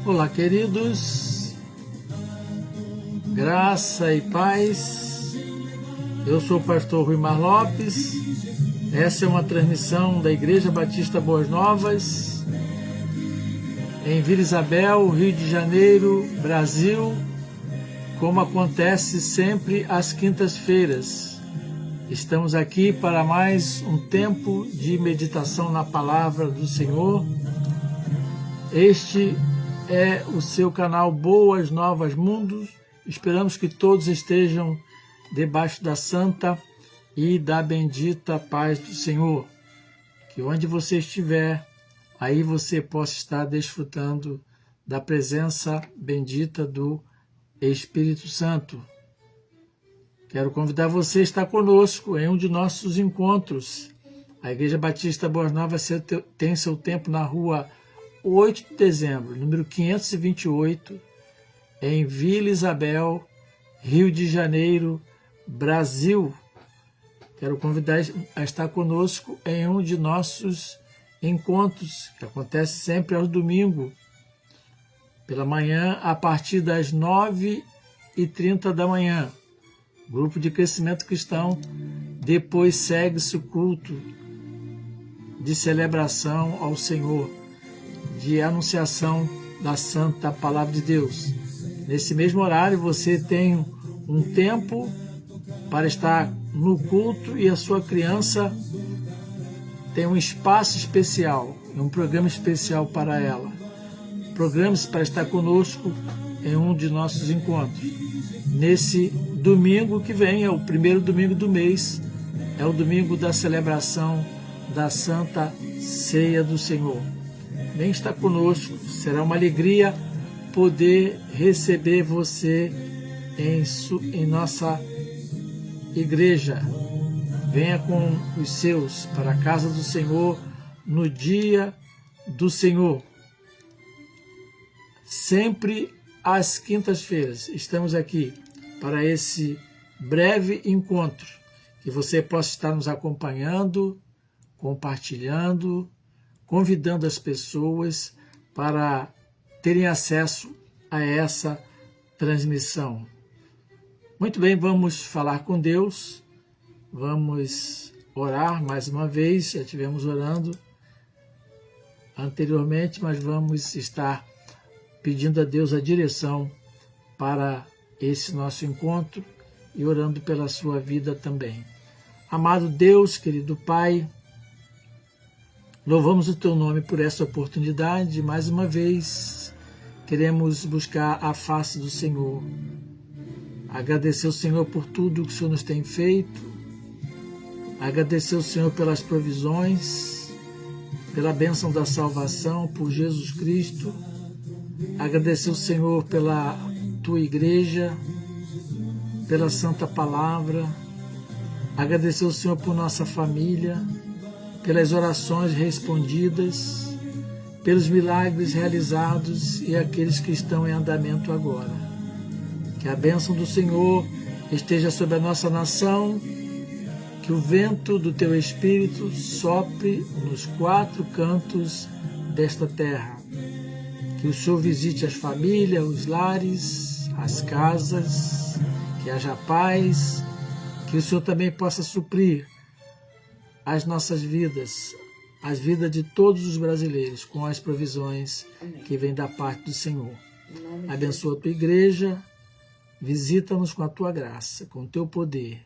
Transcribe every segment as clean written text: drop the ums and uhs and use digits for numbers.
Olá, queridos, graça e paz. Eu sou o pastor Ruimar Lopes. Essa é uma transmissão da Igreja Batista Boas Novas, em Vila Isabel, Rio de Janeiro, Brasil, como acontece sempre às quintas-feiras. Estamos aqui para mais um tempo de meditação na Palavra do Senhor. Este é o seu canal Boas Novas Mundos. Esperamos que todos estejam debaixo da santa e da bendita paz do Senhor. Que onde você estiver, aí você possa estar desfrutando da presença bendita do Espírito Santo. Quero convidar você a estar conosco em um de nossos encontros. A Igreja Batista Boas Novas tem seu tempo na rua 8 de dezembro, número 528, em Vila Isabel, Rio de Janeiro, Brasil. Quero convidar a estar conosco em um de nossos encontros, que acontece sempre aos domingos, pela manhã, a partir das 9h30 da manhã. Grupo de crescimento cristão. Depois segue-se o culto de celebração ao Senhor, de anunciação da Santa Palavra de Deus. Nesse mesmo horário você tem um tempo para estar no culto e a sua criança tem um espaço especial, um programa especial para ela. Programe-se para estar conosco em um de nossos encontros. Nesse domingo que vem, é o primeiro domingo do mês, é o domingo da celebração da Santa Ceia do Senhor. Vem estar conosco, será uma alegria poder receber você em nossa igreja. Venha com os seus para a casa do Senhor no dia do Senhor. Sempre às quintas-feiras estamos aqui para esse breve encontro, que você possa estar nos acompanhando, compartilhando, convidando as pessoas para terem acesso a essa transmissão. Muito bem, vamos falar com Deus, vamos orar mais uma vez. Já estivemos orando anteriormente, mas vamos estar pedindo a Deus a direção para esse nosso encontro e orando pela sua vida também. Amado Deus, querido Pai, louvamos o Teu nome por essa oportunidade. Mais uma vez, queremos buscar a face do Senhor. Agradecer ao Senhor por tudo que o Senhor nos tem feito. Agradecer ao Senhor pelas provisões, pela bênção da salvação, por Jesus Cristo. Agradecer ao Senhor pela Tua igreja, pela Santa Palavra. Agradecer ao Senhor por nossa família, pelas orações respondidas, pelos milagres realizados e aqueles que estão em andamento agora. Que a bênção do Senhor esteja sobre a nossa nação, que o vento do Teu Espírito sopre nos 4 cantos desta terra. Que o Senhor visite as famílias, os lares, as casas, que haja paz, que o Senhor também possa suprir as nossas vidas, as vidas de todos os brasileiros, com as provisões que vêm da parte do Senhor. Abençoa a Tua igreja, visita-nos com a Tua graça, com o Teu poder.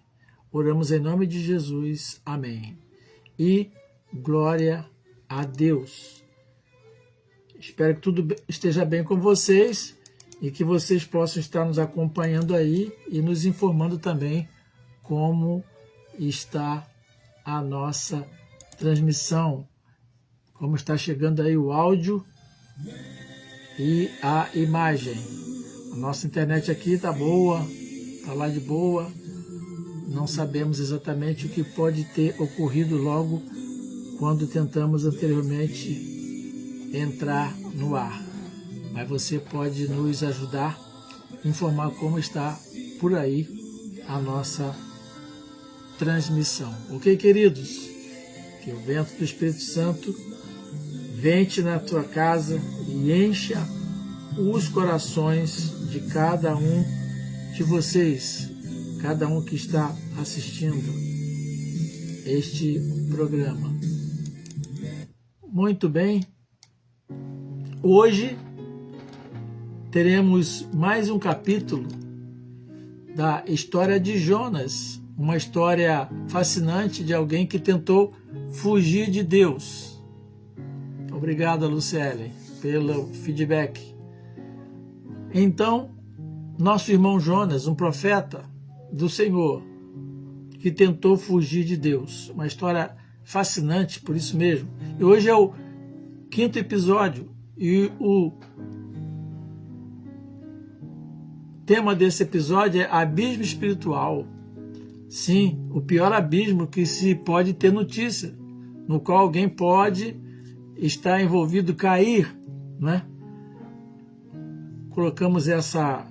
Oramos em nome de Jesus. Amém. E glória a Deus. Espero que tudo esteja bem com vocês e que vocês possam estar nos acompanhando aí e nos informando também como está a nossa transmissão, como está chegando aí o áudio e a imagem. A nossa internet aqui está boa, está lá de boa. Não sabemos exatamente o que pode ter ocorrido logo quando tentamos anteriormente entrar no ar. Mas você pode nos ajudar, informar como está por aí a nossa transmissão. Ok, queridos? Que o vento do Espírito Santo vente na tua casa e e encha os corações de cada um de vocês, cada um que está assistindo este programa. Muito bem, hoje teremos mais um capítulo da história de Jonas, uma história fascinante de alguém que tentou fugir de Deus. Obrigado, Luciele, pelo feedback. Então, nosso irmão Jonas, um profeta do Senhor, que tentou fugir de Deus. Uma história fascinante, por isso mesmo. E hoje é o 5º episódio e o tema desse episódio é abismo espiritual. Sim, o pior abismo que se pode ter notícia, no qual alguém pode estar envolvido, cair, né? Colocamos essa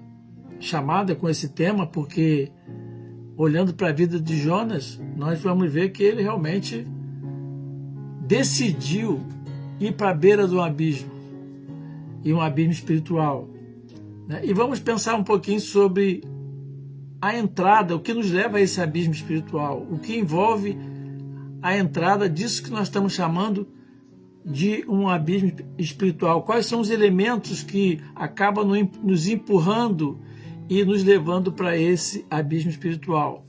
chamada com esse tema porque, olhando para a vida de Jonas, nós vamos ver que ele realmente decidiu ir para a beira do abismo, e um abismo espiritual. E vamos pensar um pouquinho sobre a entrada, o que nos leva a esse abismo espiritual, o que envolve a entrada disso que nós estamos chamando de um abismo espiritual. Quais são os elementos que acabam nos empurrando e nos levando para esse abismo espiritual?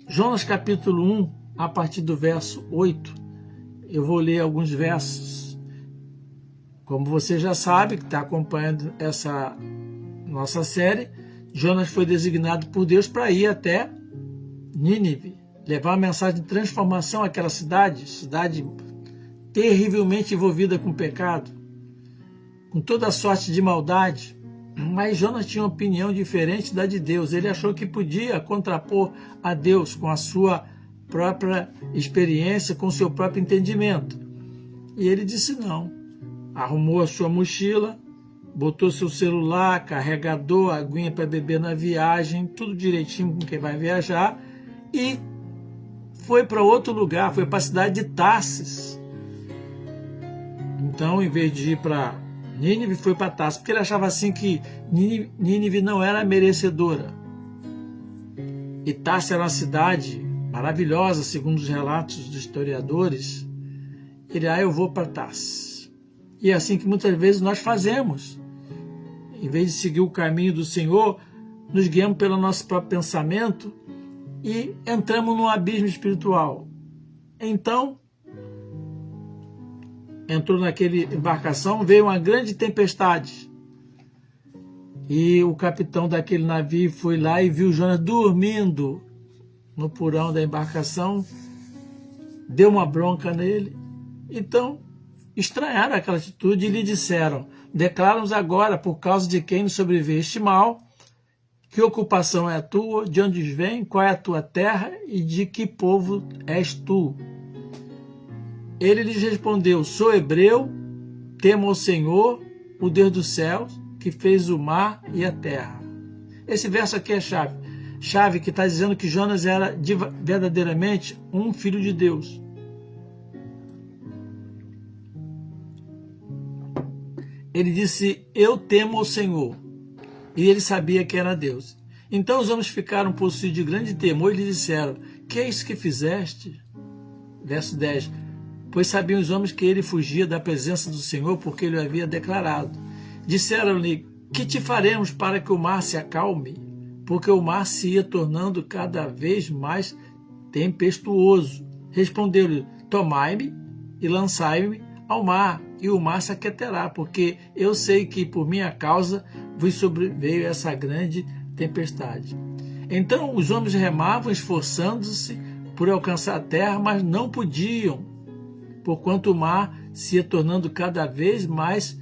Jonas capítulo 1, a partir do verso 8, eu vou ler alguns versos. Como você já sabe, que está acompanhando essa nossa série, Jonas foi designado por Deus para ir até Nínive, levar uma mensagem de transformação àquela cidade terrivelmente envolvida com pecado, com toda sorte de maldade. Mas Jonas tinha uma opinião diferente da de Deus. Ele achou que podia contrapor a Deus com a sua própria experiência, com o seu próprio entendimento. E ele disse não. Arrumou a sua mochila, botou seu celular, carregador, aguinha para beber na viagem, tudo direitinho com quem vai viajar, e foi para outro lugar, foi para a cidade de Tarsis. Então, em vez de ir para Nínive, foi para Tarsis, porque ele achava assim que Nínive não era merecedora. E Tarsis era uma cidade maravilhosa, segundo os relatos dos historiadores. Ele, eu vou para Tarsis. E é assim que muitas vezes nós fazemos. Em vez de seguir o caminho do Senhor, nos guiamos pelo nosso próprio pensamento e entramos num abismo espiritual. Então, entrou naquela embarcação, veio uma grande tempestade. E o capitão daquele navio foi lá e viu Jonas dormindo no porão da embarcação, deu uma bronca nele. Então, estranharam aquela atitude e lhe disseram: declara-nos agora, por causa de quem nos sobreveio este mal, que ocupação é a tua, de onde vem, qual é a tua terra e de que povo és tu? Ele lhes respondeu: sou hebreu, temo ao Senhor, o Deus dos céus, que fez o mar e a terra. Esse verso aqui é chave que está dizendo que Jonas era verdadeiramente um filho de Deus. Ele disse: eu temo ao Senhor. E ele sabia que era Deus. Então os homens ficaram possuídos de grande temor e lhe disseram: que é isso que fizeste? Verso 10. Pois sabiam os homens que ele fugia da presença do Senhor, porque ele o havia declarado. Disseram-lhe: que te faremos para que o mar se acalme? Porque o mar se ia tornando cada vez mais tempestuoso. Respondeu-lhe: tomai-me e lançai-me ao mar, e o mar se aquieterá, porque eu sei que por minha causa vos sobreveio essa grande tempestade. Então os homens remavam, esforçando-se por alcançar a terra, mas não podiam, porquanto o mar se ia tornando cada vez mais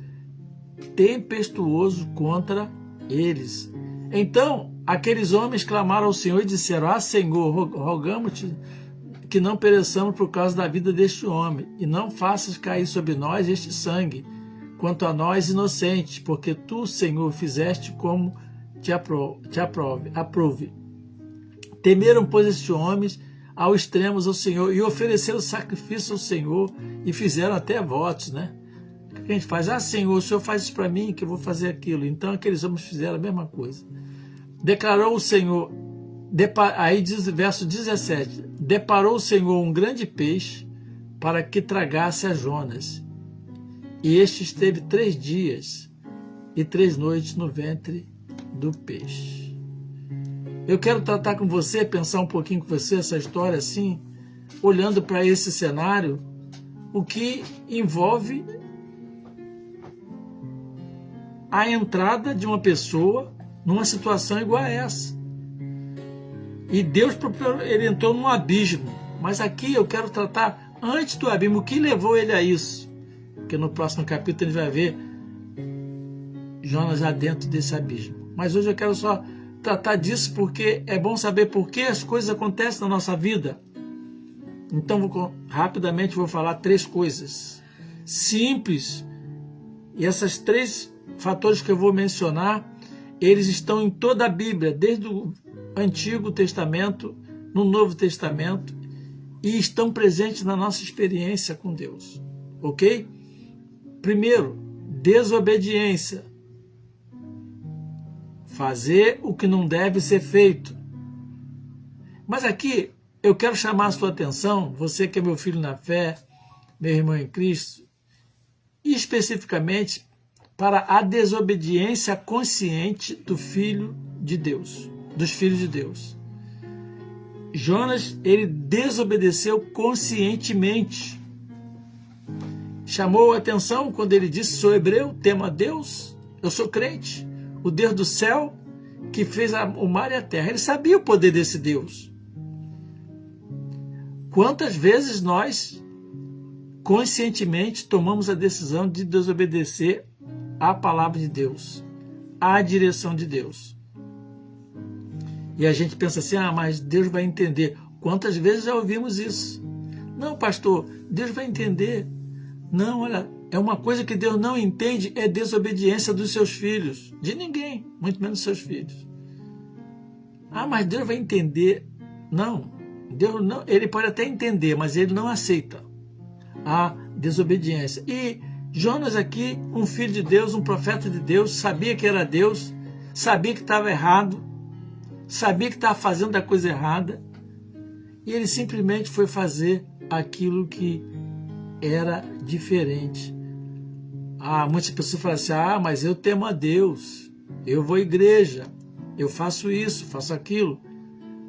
tempestuoso contra eles. Então aqueles homens clamaram ao Senhor e disseram: Senhor, rogamos-te que não pereçamos por causa da vida deste homem, e não faças cair sobre nós este sangue, quanto a nós inocentes, porque tu, Senhor, fizeste como te aprove. Temeram, pois, estes homens ao extremo ao Senhor, e ofereceram sacrifício ao Senhor, e fizeram até votos, né? O que a gente faz? Ah, Senhor, o Senhor faz isso para mim, que eu vou fazer aquilo. Então aqueles homens fizeram a mesma coisa. Declarou o Senhor, aí diz o verso 17, deparou o Senhor um grande peixe para que tragasse a Jonas. E este esteve 3 dias e 3 noites no ventre do peixe. Eu quero tratar com você, pensar um pouquinho com você essa história assim, olhando para esse cenário, o que envolve a entrada de uma pessoa numa situação igual a essa. E Deus, ele entrou num abismo. Mas aqui eu quero tratar antes do abismo, o que levou ele a isso. Porque no próximo capítulo ele vai ver Jonas já dentro desse abismo. Mas hoje eu quero só tratar disso porque é bom saber por que as coisas acontecem na nossa vida. Então, rapidamente vou falar 3 coisas simples. E essas 3 fatores que eu vou mencionar, eles estão em toda a Bíblia, desde o Antigo Testamento, no Novo Testamento, e estão presentes na nossa experiência com Deus. Ok? Primeiro, desobediência. Fazer o que não deve ser feito. Mas aqui eu quero chamar a sua atenção, você que é meu filho na fé, meu irmão em Cristo, e especificamente para a desobediência consciente do Filho de Deus, dos filhos de Deus. Jonas, ele desobedeceu conscientemente. Chamou a atenção quando ele disse: sou hebreu, temo a Deus, eu sou crente, o Deus do céu que fez o mar e a terra. Ele sabia o poder desse Deus. Quantas vezes nós conscientemente tomamos a decisão de desobedecer à palavra de Deus, à direção de Deus? E a gente pensa assim: ah, mas Deus vai entender. Quantas vezes já ouvimos isso? Não, pastor, Deus vai entender. Não, olha, é uma coisa que Deus não entende, é desobediência dos seus filhos. De ninguém, muito menos dos seus filhos. Ah, mas Deus vai entender. Não, Deus não, ele pode até entender, mas ele não aceita a desobediência. E Jonas aqui, um filho de Deus, um profeta de Deus, sabia que era Deus, sabia que estava errado, sabia que estava fazendo a coisa errada, e ele simplesmente foi fazer aquilo que era diferente. Ah, muitas pessoas falam assim: ah, mas eu temo a Deus, eu vou à igreja, eu faço isso, faço aquilo.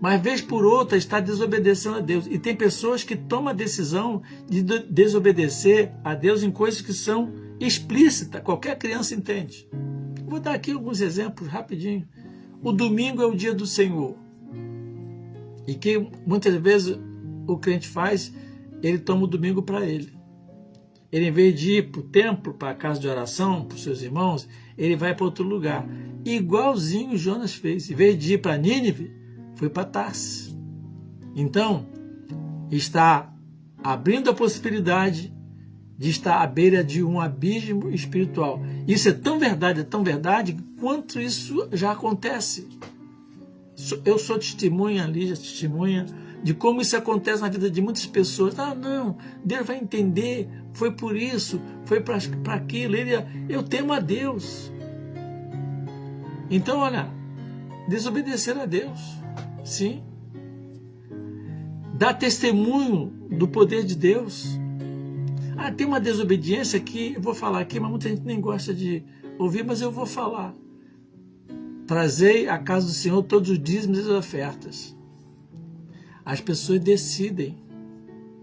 Mas vez por outra está desobedecendo a Deus. E tem pessoas que tomam a decisão de desobedecer a Deus em coisas que são explícitas, qualquer criança entende. Vou dar aqui alguns exemplos rapidinho. O domingo é o dia do Senhor. E que muitas vezes o crente faz, ele toma o domingo para ele. Ele, em vez de ir para o templo, para a casa de oração, para os seus irmãos, ele vai para outro lugar. Igualzinho Jonas fez. Em vez de ir para Nínive, foi para Tarsis. Então, está abrindo a possibilidade de estar à beira de um abismo espiritual. Isso é tão verdade, quanto isso já acontece. Eu sou testemunha, Lígia, testemunha de como isso acontece na vida de muitas pessoas. Ah, não, Deus vai entender, foi por isso, foi para aquilo. Eu temo a Deus. Então, olha, desobedecer a Deus, sim. Dar testemunho do poder de Deus. Ah, tem uma desobediência que eu vou falar aqui, mas muita gente nem gosta de ouvir, mas eu vou falar. Trazei à casa do Senhor todos os dízimos e as ofertas. As pessoas decidem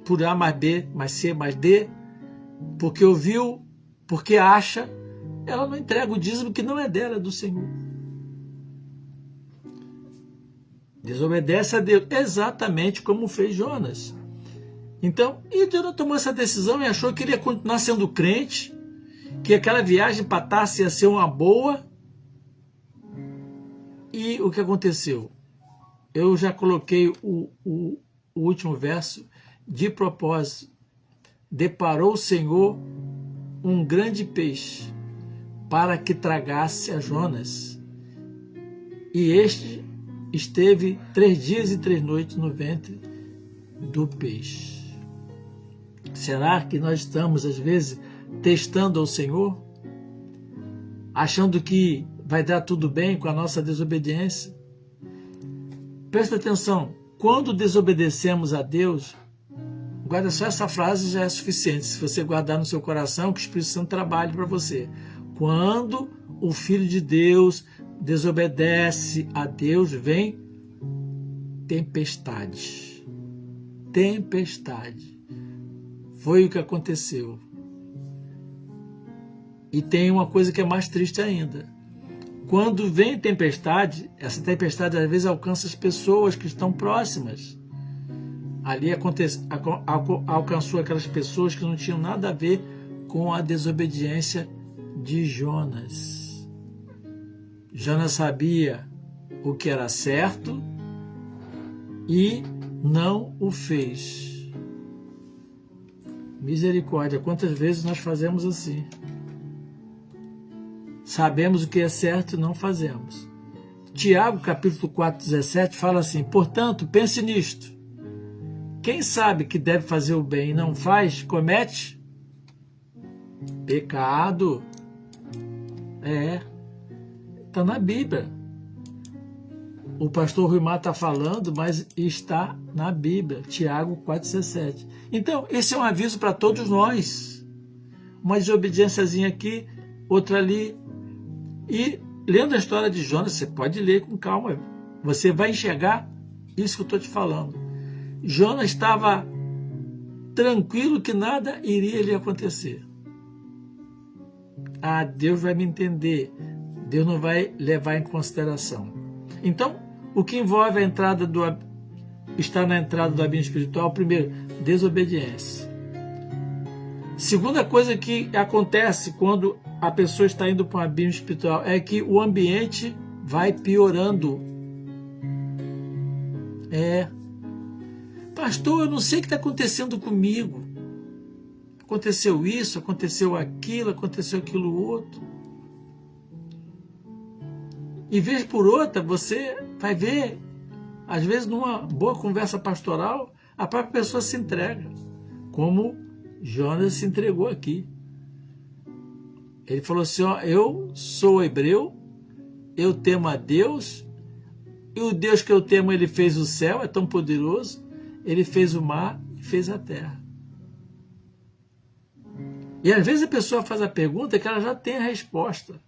por A mais B, mais C, mais D, porque ouviu, porque acha, ela não entrega o dízimo que não é dela, é do Senhor. Desobedece a Deus, exatamente como fez Jonas. Então, e Deus tomou essa decisão e achou que ele ia continuar sendo crente, que aquela viagem para Tarsis ia ser uma boa. E o que aconteceu? Eu já coloquei o último verso de propósito. Deparou o Senhor um grande peixe para que tragasse a Jonas. E este esteve 3 dias e 3 noites no ventre do peixe. Será que nós estamos, às vezes, testando ao Senhor, achando que vai dar tudo bem com a nossa desobediência. Presta atenção, quando desobedecemos a Deus, guarda só essa frase, já é suficiente. Se você guardar no seu coração, que o Espírito Santo trabalhe para você. Quando o Filho de Deus desobedece a Deus, vem tempestade. Tempestade. Foi o que aconteceu. E tem uma coisa que é mais triste ainda. Quando vem tempestade, essa tempestade às vezes alcança as pessoas que estão próximas. Ali alcançou aquelas pessoas que não tinham nada a ver com a desobediência de Jonas. Jonas sabia o que era certo e não o fez. Misericórdia, quantas vezes nós fazemos assim? Sabemos o que é certo e não fazemos. Tiago, capítulo 4, 17, fala assim: portanto, pense nisto. Quem sabe que deve fazer o bem e não faz, comete pecado. Está na Bíblia. O pastor Rui Mar está falando, mas está na Bíblia. Tiago 4,17. Então, esse é um aviso para todos nós. Uma desobediênciazinha aqui, outra ali. E lendo a história de Jonas, você pode ler com calma. Você vai enxergar isso que eu estou te falando. Jonas estava tranquilo que nada iria lhe acontecer. Deus vai me entender. Deus não vai levar em consideração. Então, o que envolve a entrada estar na entrada do abismo espiritual, primeiro, desobediência. Segunda coisa que acontece quando a pessoa está indo para um abismo espiritual é que o ambiente vai piorando. Pastor, eu não sei o que está acontecendo comigo. Aconteceu isso, aconteceu aquilo outro. E vez por outra, você vai ver, às vezes numa boa conversa pastoral, a própria pessoa se entrega, como Jonas se entregou aqui. Ele falou assim, eu sou hebreu, eu temo a Deus, e o Deus que eu temo, ele fez o céu, é tão poderoso, ele fez o mar e fez a terra. E às vezes a pessoa faz a pergunta que ela já tem a resposta.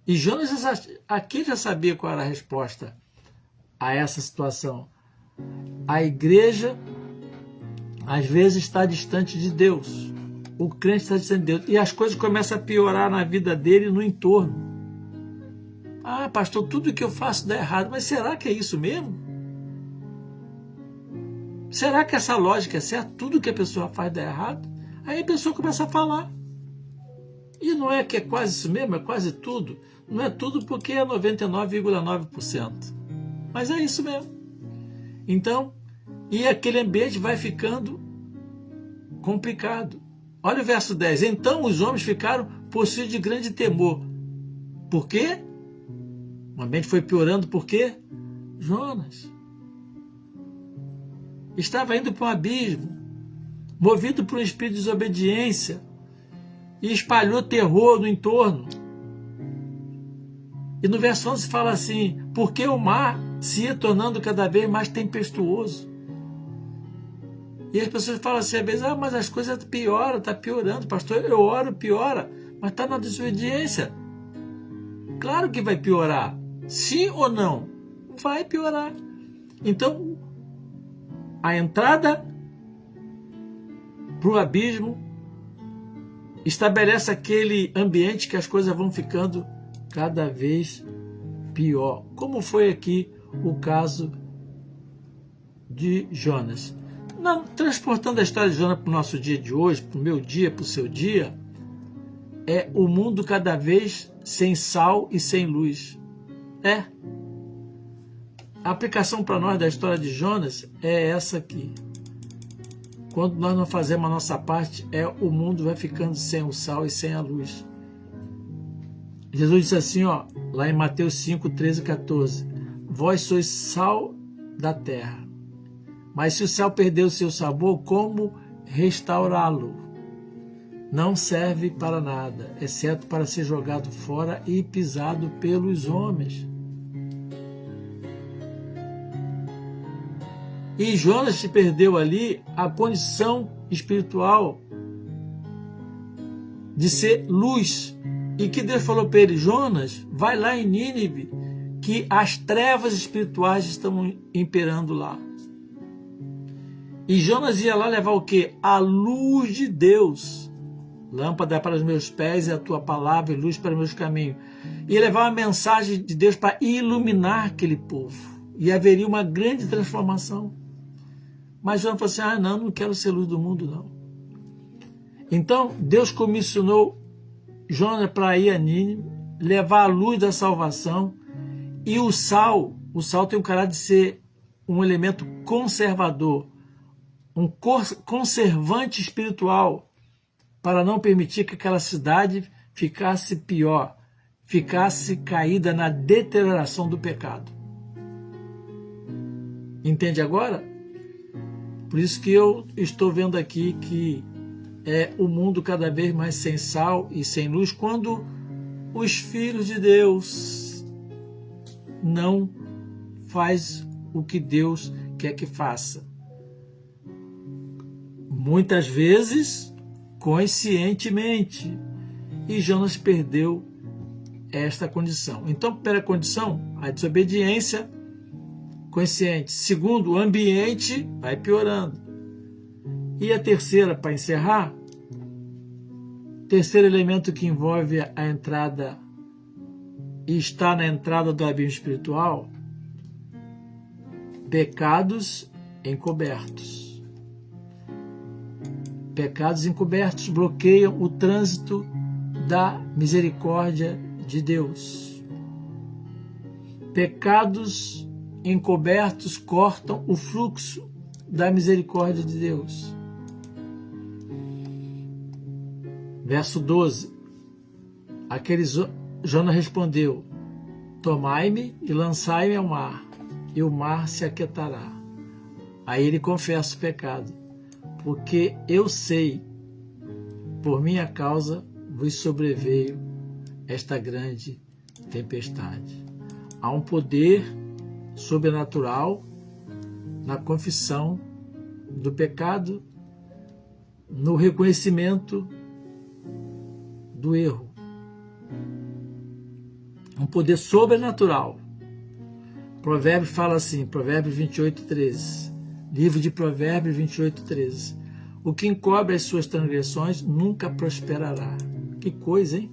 E Jonas aqui já sabia qual era a resposta a essa situação. A igreja, às vezes, está distante de Deus. O crente está distante de Deus. E as coisas começam a piorar na vida dele e no entorno. Pastor, tudo que eu faço dá errado. Mas será que é isso mesmo? Será que essa lógica é certa? Tudo que a pessoa faz dá errado? Aí a pessoa começa a falar. E não é que é quase isso mesmo, é quase tudo. Não é tudo porque é 99,9%. Mas é isso mesmo. Então, e aquele ambiente vai ficando complicado. Olha o verso 10. Então os homens ficaram possuídos de grande temor. Por quê? O ambiente foi piorando por quê? Jonas estava indo para um abismo, movido por um espírito de desobediência, e espalhou terror no entorno. E no verso 11 fala assim, porque o mar se ia tornando cada vez mais tempestuoso. E as pessoas falam assim, às vezes, mas as coisas pioram, está piorando, pastor, eu oro, piora, mas está na desobediência. Claro que vai piorar, sim ou não? Vai piorar. Então, a entrada para o abismo estabelece aquele ambiente que as coisas vão ficando cada vez pior. Como foi aqui o caso de Jonas. Transportando a história de Jonas para o nosso dia de hoje, para o meu dia, para o seu dia, é o mundo cada vez sem sal e sem luz. A aplicação para nós da história de Jonas é essa aqui. Quando nós não fazemos a nossa parte, o mundo vai ficando sem o sal e sem a luz. Jesus disse assim, lá em Mateus 5, 13 e 14. Vós sois sal da terra. Mas se o sal perder o seu sabor, como restaurá-lo? não serve para nada, exceto para ser jogado fora e pisado pelos homens. E Jonas se perdeu ali a condição espiritual de ser luz. E que Deus falou para ele: Jonas, vai lá em Nínive, que as trevas espirituais estão imperando lá. E Jonas ia lá levar o quê? A luz de Deus. Lâmpada para os meus pés é a tua palavra e luz para os meus caminhos. Ia levar uma mensagem de Deus para iluminar aquele povo. E haveria uma grande transformação. Mas Jonas falou assim: não quero ser luz do mundo, não. Então, Deus comissionou Jonas para ir a Nínive, levar a luz da salvação. E o sal tem o caráter de ser um elemento conservador, um conservante espiritual, para não permitir que aquela cidade ficasse pior, ficasse caída na deterioração do pecado. Entende agora? Por isso que eu estou vendo aqui que é o mundo cada vez mais sem sal e sem luz, quando os filhos de Deus não faz o que Deus quer que faça. Muitas vezes, conscientemente. E Jonas perdeu esta condição. Então, primeira condição, a desobediência consciente. Segundo, o ambiente vai piorando. E a terceira, para encerrar, terceiro elemento que envolve a entrada e está na entrada do abismo espiritual: pecados encobertos. Pecados encobertos bloqueiam o trânsito da misericórdia de Deus. Pecados encobertos cortam o fluxo da misericórdia de Deus. Verso 12. Jonas respondeu: tomai-me e lançai-me ao mar, e o mar se aquietará. Aí ele confessa o pecado: porque eu sei, por minha causa vos sobreveio esta grande tempestade. Há um poder sobrenatural na confissão do pecado, no reconhecimento do erro. Um poder sobrenatural. Provérbios fala assim, Provérbios 28:13. Livro de Provérbios 28:13. O que encobre as suas transgressões nunca prosperará. Que coisa, hein?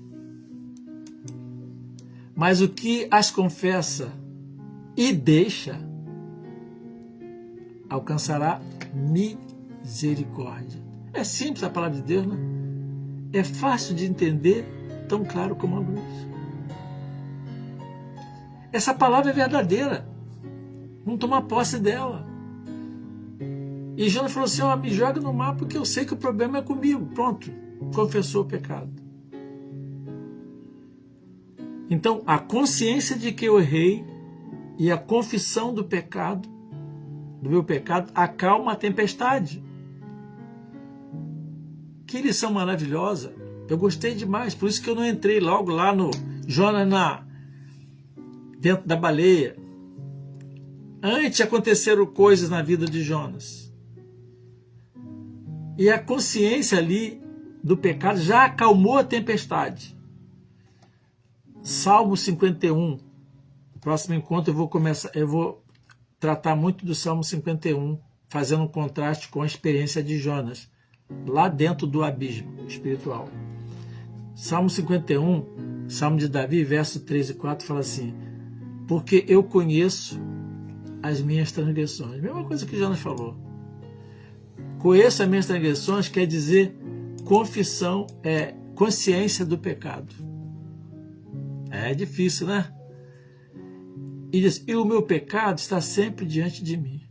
Mas o que as confessa e deixa alcançará misericórdia. É simples a palavra de Deus, né? É fácil de entender, tão claro como a luz. Essa palavra é verdadeira. Vamos tomar posse dela. E Jonas falou assim: me joga no mar porque eu sei que o problema é comigo. Pronto, confessou o pecado. Então, a consciência de que eu errei e a confissão do pecado, do meu pecado, acalma a tempestade. Que lição maravilhosa. Eu gostei demais, por isso que eu não entrei logo lá no Jonas dentro da baleia. Antes aconteceram coisas na vida de Jonas. E a consciência ali do pecado já acalmou a tempestade. Salmo 51. Próximo encontro eu vou tratar muito do Salmo 51, fazendo um contraste com a experiência de Jonas, lá dentro do abismo espiritual. Salmo 51, Salmo de Davi, verso 3 e 4, fala assim: porque eu conheço as minhas transgressões. Mesma coisa que Jonas falou. Conheço as minhas transgressões quer dizer confissão, consciência do pecado. É difícil, né? E diz: e o meu pecado está sempre diante de mim.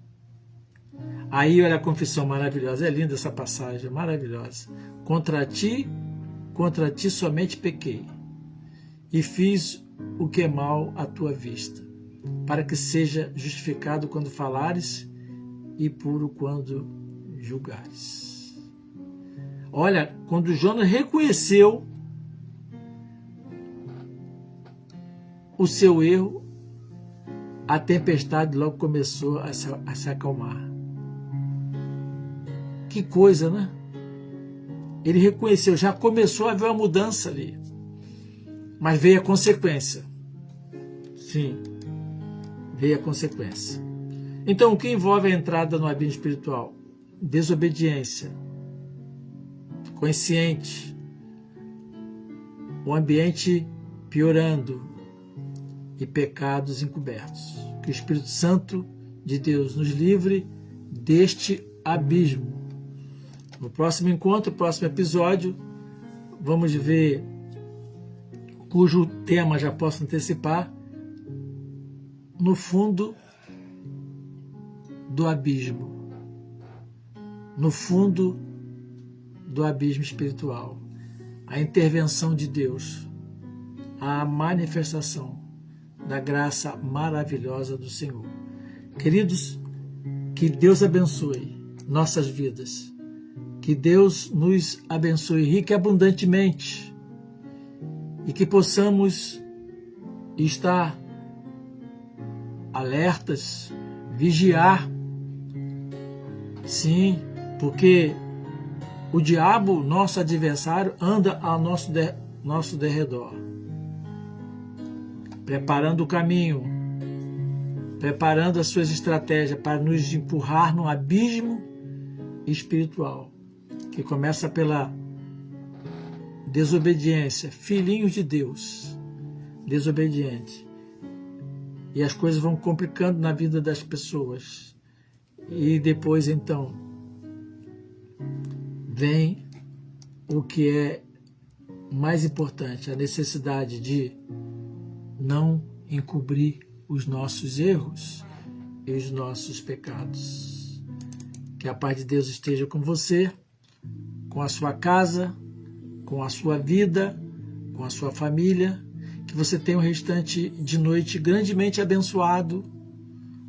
Aí olha a confissão maravilhosa. É linda essa passagem, maravilhosa. Contra ti somente pequei, e fiz o que é mal à tua vista, para que seja justificado quando falares e puro quando julgares. Olha, quando Jonas reconheceu o seu erro, a tempestade logo começou a se acalmar. Que coisa, né? Ele reconheceu, já começou a haver uma mudança ali. Mas veio a consequência. Sim, veio a consequência. Então, o que envolve a entrada no abismo espiritual? Desobediência, consciente, o ambiente piorando e pecados encobertos. Que o Espírito Santo de Deus nos livre deste abismo. No próximo encontro, no próximo episódio, vamos ver, cujo tema já posso antecipar, no fundo do abismo. No fundo do abismo espiritual. A intervenção de Deus, a manifestação da graça maravilhosa do Senhor. Queridos, que Deus abençoe nossas vidas. Que Deus nos abençoe rica e abundantemente. E que possamos estar alertas, vigiar. Sim, porque o diabo, nosso adversário, anda ao nosso derredor, preparando o caminho, preparando as suas estratégias para nos empurrar no abismo espiritual, que começa pela desobediência, filhinhos de Deus, desobediente. E as coisas vão complicando na vida das pessoas. E depois, então, vem o que é mais importante, a necessidade de não encobrir os nossos erros e os nossos pecados. Que a paz de Deus esteja com você, com a sua casa, com a sua vida, com a sua família. Que você tenha um restante de noite grandemente abençoado,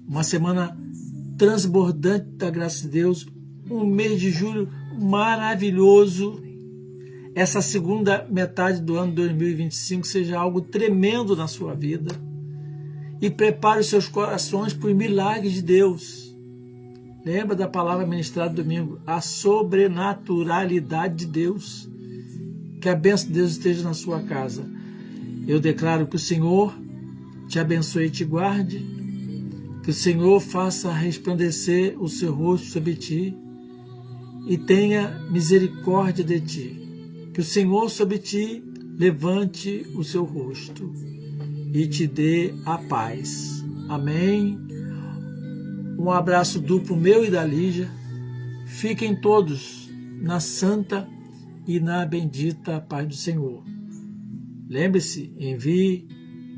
uma semana transbordante da graça de Deus, um mês de julho maravilhoso. Essa segunda metade do ano 2025 seja algo tremendo na sua vida. E prepare os seus corações para os milagres de Deus. Lembra da palavra ministrada domingo? A sobrenaturalidade de Deus. Que a bênção de Deus esteja na sua casa. Eu declaro que o Senhor te abençoe e te guarde. Que o Senhor faça resplandecer o seu rosto sobre ti e tenha misericórdia de ti. Que o Senhor sobre ti levante o seu rosto e te dê a paz. Amém. Um abraço duplo meu e da Lígia. Fiquem todos na santa e na bendita paz do Senhor. Lembre-se, envie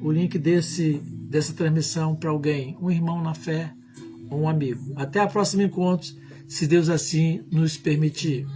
o link dessa transmissão para alguém, um irmão na fé ou um amigo. Até o próximo encontro, se Deus assim nos permitir.